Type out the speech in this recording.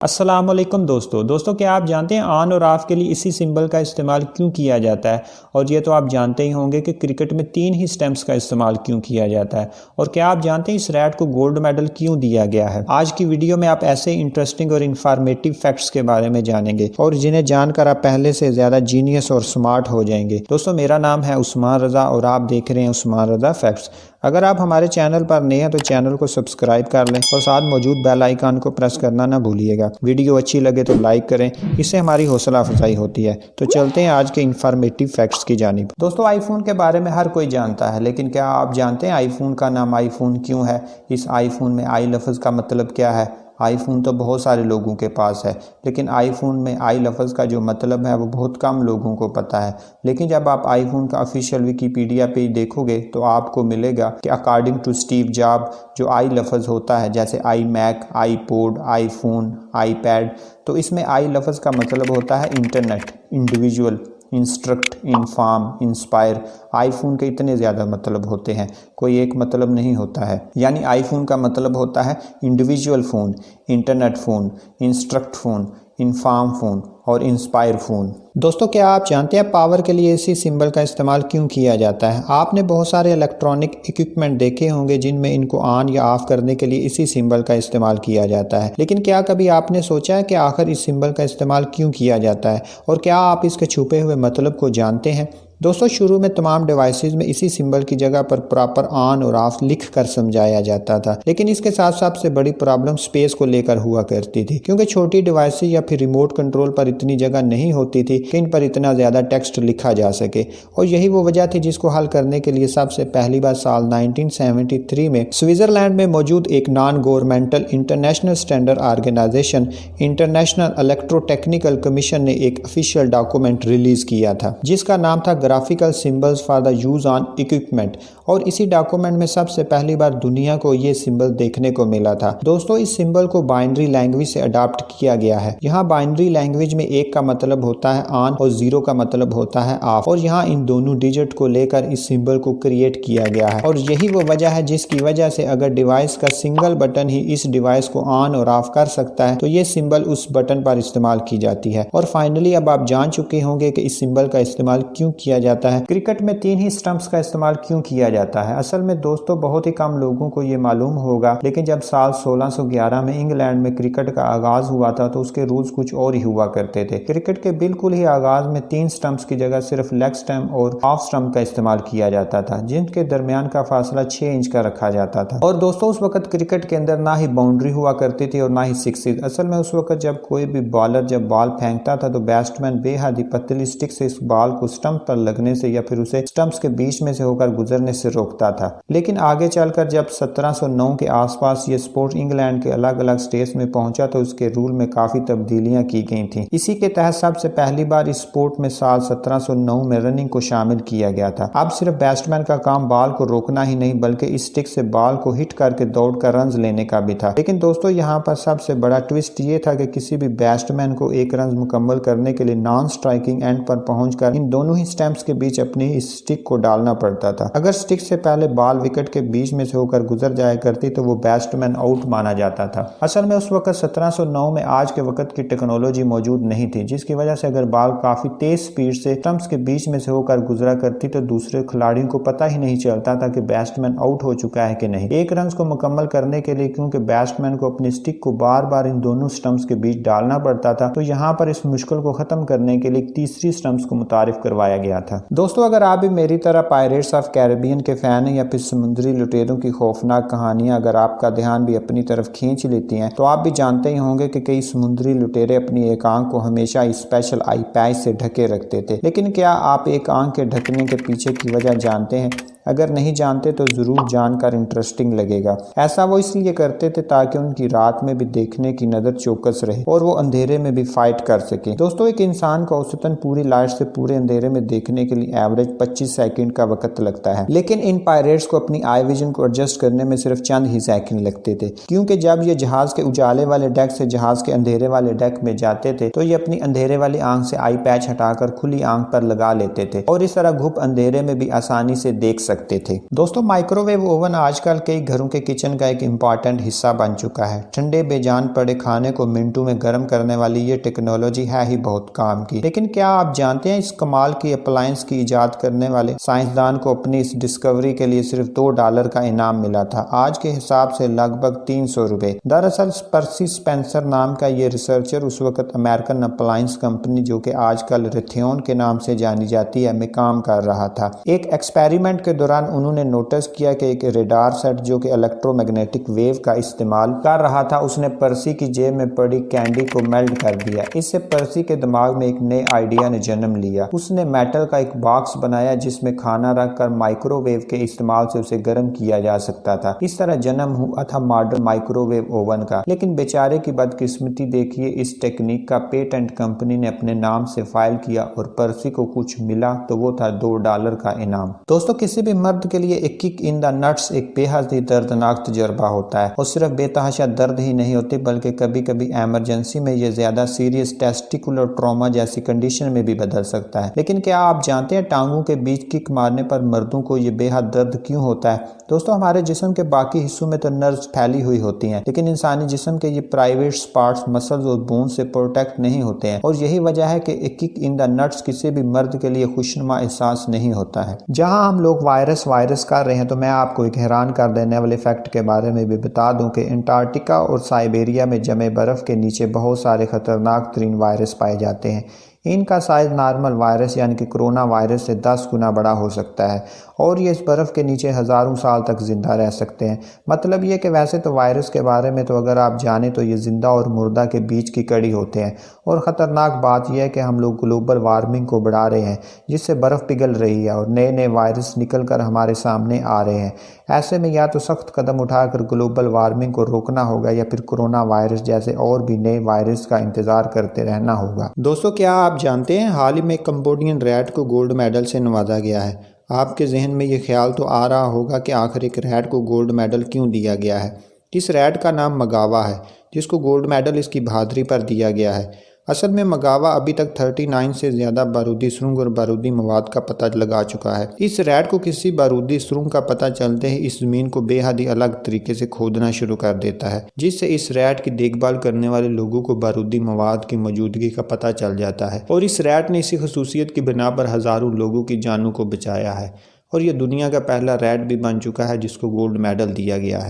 अस्सलामुअलैकुम दोस्तों क्या आप जानते हैं ऑन और ऑफ के लिए इसी सिंबल का इस्तेमाल क्यों किया जाता है। और ये तो आप जानते ही होंगे कि क्रिकेट में 3 ही स्टंप्स का इस्तेमाल क्यों किया जाता है। और क्या आप जानते हैं इस रैट को गोल्ड मेडल क्यों दिया गया है। आज की वीडियो में आप ऐसे इंटरेस्टिंग और इन्फॉर्मेटिव फैक्ट्स के बारे में जानेंगे और जिन्हें जानकर आप पहले से ज़्यादा जीनियस और स्मार्ट हो जाएंगे। दोस्तों मेरा नाम है उस्मान रज़ा और आप देख रहे हैं उस्मान रज़ा फैक्ट्स। अगर आप हमारे चैनल पर नए हैं तो चैनल को सब्सक्राइब कर लें और साथ मौजूद बेल आइकन को प्रेस करना ना भूलिएगा। वीडियो अच्छी लगे तो लाइक करें, इससे हमारी हौसला अफजाई होती है। तो चलते हैं आज के इन्फॉर्मेटिव फैक्ट्स की जानिब। दोस्तों आईफोन के बारे में हर कोई जानता है, लेकिन क्या आप जानते हैं आईफोन का नाम आईफोन क्यों है। इस आईफोन में आई लफ्ज़ का मतलब क्या है। आईफोन तो बहुत सारे लोगों के पास है, लेकिन आईफोन में आई लफ्ज़ का जो मतलब है वो बहुत कम लोगों को पता है। लेकिन जब आप आईफोन का ऑफिशियल विकीपीडिया पेज देखोगे तो आपको मिलेगा कि अकॉर्डिंग टू स्टीव जॉब जो आई लफ्ज़ होता है, जैसे आई मैक, आईपोड, आईफोन, आईपैड, तो इसमें आई लफ्ज़ का मतलब होता है internet, individual, instruct, inform, inspire. IPhone के इतने ज़्यादा मतलब होते हैं, कोई एक मतलब नहीं होता है। यानी आईफोन का मतलब होता है individual phone, internet phone, instruct phone, inform phone और इंस्पायर फ़ोन। दोस्तों क्या आप जानते हैं पावर के लिए इसी सिंबल का इस्तेमाल क्यों किया जाता है। आपने बहुत सारे इलेक्ट्रॉनिक इक्विपमेंट देखे होंगे जिनमें इनको ऑन या ऑफ करने के लिए इसी सिंबल का इस्तेमाल किया जाता है। लेकिन क्या कभी आपने सोचा है कि आखिर इस सिंबल का इस्तेमाल क्यों किया जाता है और क्या आप इसके छुपे हुए मतलब को जानते हैं। दोस्तों शुरू में तमाम डिवाइसेस में इसी सिंबल की जगह पर प्रॉपर ऑन और ऑफ लिख कर समझाया जाता था, लेकिन इसके साथ सबसे बड़ी प्रॉब्लम स्पेस को लेकर हुआ करती थी, क्योंकि छोटी डिवाइसेस या फिर रिमोट कंट्रोल पर इतनी जगह नहीं होती थी कि इन पर इतना ज़्यादा टेक्स्ट लिखा जा सके। और यही वो वजह थी जिसको हल करने के लिए सबसे पहली बार साल 1973 में स्विट्जरलैंड में मौजूद एक non governmental international standard organisation international electrotechnical commission ने एक ऑफिशियल डॉक्यूमेंट रिलीज किया था जिसका नाम था graphical symbols for the use on equipment. और इसी डॉक्यूमेंट में सबसे पहली बार दुनिया को ये सिंबल देखने को मिला था। दोस्तों इस सिंबल को बाइनरी लैंग्वेज से अडॉप्ट किया गया है। यहाँ बाइनरी लैंग्वेज में 1 का मतलब होता है ऑन और 0 का मतलब होता है ऑफ, और यहाँ इन दोनों डिजिट को लेकर इस सिंबल को क्रिएट किया गया है। और यही वो वजह है जिसकी वजह से अगर डिवाइस का सिंगल बटन ही इस डिवाइस को ऑन और ऑफ कर सकता है तो ये सिंबल उस बटन पर इस्तेमाल की जाती है। और फाइनली अब आप जान चुके होंगे कि इस सिंबल का इस्तेमाल क्यों किया जाता है। क्रिकेट में 3 ही स्टंप्स का इस्तेमाल क्यों किया जाता है। असल में दोस्तों बहुत ही कम लोगों को ये मालूम होगा, लेकिन जब साल 1611 में इंग्लैंड में क्रिकेट का आगाज हुआ था तो उसके रूल्स कुछ और ही हुआ करते थे। क्रिकेट के बिल्कुल ही आगाज में 3 स्टंप्स की जगह सिर्फ लेग स्टंप और ऑफ स्टंप का इस्तेमाल किया जाता था, जिनके दरमियान का फासला 6 इंच का रखा जाता था। और दोस्तों उस वक्त क्रिकेट के अंदर ना ही बाउंड्री हुआ करती थी और ना ही सिक्सेस। असल में उस वक्त जब कोई भी बॉलर जब बॉल फेंकता था तो बैट्समैन बेहद ही पतली स्टिक से इस बॉल को स्टंप पर लगने से या फिर उसे स्टंप्स के बीच में से होकर गुजरने से रोकता था। लेकिन आगे चलकर जब 1709 के आसपास ये स्पोर्ट इंग्लैंड के अलग अलग स्टेट्स में पहुंचा तो उसके रूल में काफी तब्दीलियां की गई थी। इसी के तहत सबसे पहली बार इस स्पोर्ट में साल 1709 में रनिंग को शामिल किया गया था। अब सिर्फ बैट्समैन का काम बॉल को रोकना ही नहीं बल्कि इस स्टिक से बॉल को हिट करके दौड़कर रन लेने का भी था। लेकिन दोस्तों यहाँ पर सबसे बड़ा ट्विस्ट ये था कि किसी भी बैट्समैन को 1 रन मुकम्मल करने के लिए नॉन स्ट्राइकिंग एंड पर पहुंचकर इन दोनों ही स्टंप्स के बीच अपनी इस स्टिक को डालना पड़ता था। अगर स्टिक से पहले बॉल विकेट के बीच में से होकर गुजर जाया करती तो वो बैट्समैन आउट माना जाता था। असल में उस वक्त 1709 में आज के वक्त की टेक्नोलॉजी मौजूद नहीं थी, जिसकी वजह से अगर बॉल काफी तेज स्पीड से स्टंप्स के बीच में से होकर गुजरा करती तो दूसरे खिलाड़ियों को पता ही नहीं चलता था कि बैट्समैन आउट हो चुका है कि नहीं। 1 रन को मुकम्मल करने के लिए क्योंकि बैट्समैन को अपनी स्टिक को बार बार इन दोनों स्टंप्स के बीच डालना पड़ता था, तो यहाँ पर इस मुश्किल को खत्म करने के लिए तीसरी स्टंप्स को मुतारिफ करवाया गया था। दोस्तों अगर आप भी मेरी तरह पायरेट्स ऑफ कैरिबियन के फैन हैं या फिर समुद्री लुटेरों की खौफनाक कहानियां अगर आपका ध्यान भी अपनी तरफ खींच लेती हैं, तो आप भी जानते ही होंगे कि कई समुद्री लुटेरे अपनी एक आंख को हमेशा स्पेशल आई पैच से ढके रखते थे। लेकिन क्या आप एक आंख के ढकने के पीछे की वजह जानते हैं? अगर नहीं जानते तो जरूर जानकर इंटरेस्टिंग लगेगा। ऐसा वो इसलिए करते थे ताकि उनकी रात में भी देखने की नजर चौकस रहे और वो अंधेरे में भी फाइट कर सके। दोस्तों एक इंसान को औसतन पूरी लाइट से पूरे अंधेरे में देखने के लिए एवरेज 25 सेकंड का वक्त लगता है, लेकिन इन पायरेट्स को अपनी आई विजन को एडजस्ट करने में सिर्फ चंद ही सेकंड लगते थे, क्योंकि जब ये जहाज के उजाले वाले डेक से जहाज के अंधेरे वाले डेक में जाते थे तो ये अपनी अंधेरे वाली आंख से आई पैच हटाकर खुली आंख पर लगा लेते थे और इस तरह घुप अंधेरे में भी आसानी से देख सकते सकते थे। दोस्तों, माइक्रोवेव ओवन आजकल कई घरों के किचन का एक इम्पॉर्टेंट हिस्सा बन चुका है। ठंडे बेजान पड़े खाने को मिनटों में गर्म करने वाली ये टेक्नोलॉजी है ही बहुत काम की। लेकिन क्या आप जानते हैं इस कमाल की अप्लायंस की इजाद करने वाले साइंसदान को अपनी इस डिस्कवरी के लिए सिर्फ $2 का इनाम मिला था, आज के हिसाब से लगभग 300 रुपए। दरअसल पर्सी स्पेंसर नाम का ये रिसर्चर उस वक्त अमेरिकन अप्लायंस कंपनी, जो कि आजकल रिथेन के नाम से जानी जाती है, में काम कर रहा था। एक एक्सपेरिमेंट के दौरान उन्होंने नोटिस किया कि एक रेडार सेट जो कि इलेक्ट्रोमैग्नेटिक वेव का इस्तेमाल कर रहा था, उसने पर्सी की जेब में पड़ी कैंडी को मेल्ट कर दिया। इससे पर्सी के दिमाग में एक नए आइडिया ने जन्म लिया। उसने मेटल का एक बॉक्स बनाया जिसमें खाना रखकर माइक्रोवेव के इस्तेमाल से उसे गर्म किया जा सकता था। इस तरह जन्म हुआ था मॉडर्न माइक्रोवेव ओवन का। लेकिन बेचारे की बदकिस्मती देखिए, इस टेक्निक का पेटेंट कंपनी ने अपने नाम से फाइल किया और पर्सी को कुछ मिला तो वो था $2 का इनाम। दोस्तों, किसी भी मर्द के लिए एक किक इन द नट्स एक बेहद ही दर्दनाक तजुर्बा होता है और सिर्फ बेतहाशा दर्द ही नहीं होती बल्कि कभी कभी इमरजेंसी में ये ज्यादा सीरियस टेस्टिकुलर ट्रॉमा जैसी कंडीशन में भी बदल सकता है। लेकिन क्या आप जानते हैं टांगों के बीच किक मारने पर मर्दों को ये बेहद दर्द क्यों होता है? दोस्तों, हमारे जिस्म के बाकी हिस्सों में तो नर्व्स फैली हुई होती हैं, लेकिन इंसानी जिस्म के ये प्राइवेट पार्ट्स मसल्स और बोन से प्रोटेक्ट नहीं होते हैं और यही वजह है कि एक किक इन द नट्स किसी भी मर्द के लिए खुशनुमा एहसास नहीं होता है। जहां हम लोग वायरस कर रहे हैं तो मैं आपको एक हैरान कर देने वाले फैक्ट के बारे में भी बता दूं कि अंटार्कटिका और साइबेरिया में जमे बर्फ के नीचे बहुत सारे खतरनाक तरीन वायरस पाए जाते हैं। इनका साइज नॉर्मल वायरस यानी कि कोरोना वायरस से 10 गुना बड़ा हो सकता है और ये इस बर्फ़ के नीचे हज़ारों साल तक ज़िंदा रह सकते हैं। मतलब ये कि वैसे तो वायरस के बारे में तो अगर आप जानें तो ये ज़िंदा और मुर्दा के बीच की कड़ी होते हैं और ख़तरनाक बात यह है कि हम लोग ग्लोबल वार्मिंग को बढ़ा रहे हैं जिससे बर्फ़ पिघल रही है और नए नए वायरस निकल कर हमारे सामने आ रहे हैं। ऐसे में या तो सख्त कदम उठाकर ग्लोबल वार्मिंग को रोकना होगा या फिर कोरोना वायरस जैसे और भी नए वायरस का इंतज़ार करते रहना होगा। दोस्तों, क्या आप जानते हैं हाल ही में कंबोडियन रैट को गोल्ड मेडल से नवाजा गया है। आपके जहन में ये ख्याल तो आ रहा होगा कि आखिर एक रैट को गोल्ड मेडल क्यों दिया गया है। इस रैट का नाम मगावा है जिसको गोल्ड मेडल इसकी बहादुरी पर दिया गया है। असल में मगावा अभी तक 39 से ज़्यादा बारूदी सुरंग और बारूदी मवाद का पता लगा चुका है। इस रैट को किसी बारूदी सुरंग का पता चलते ही इस ज़मीन को बेहद ही अलग तरीके से खोदना शुरू कर देता है जिससे इस रैट की देखभाल करने वाले लोगों को बारूदी मवाद की मौजूदगी का पता चल जाता है और इस रैट ने इसी खसूसियत की बिना पर हज़ारों लोगों की जानों को बचाया है और ये दुनिया का पहला रैट भी बन चुका है जिसको गोल्ड मेडल दिया गया है।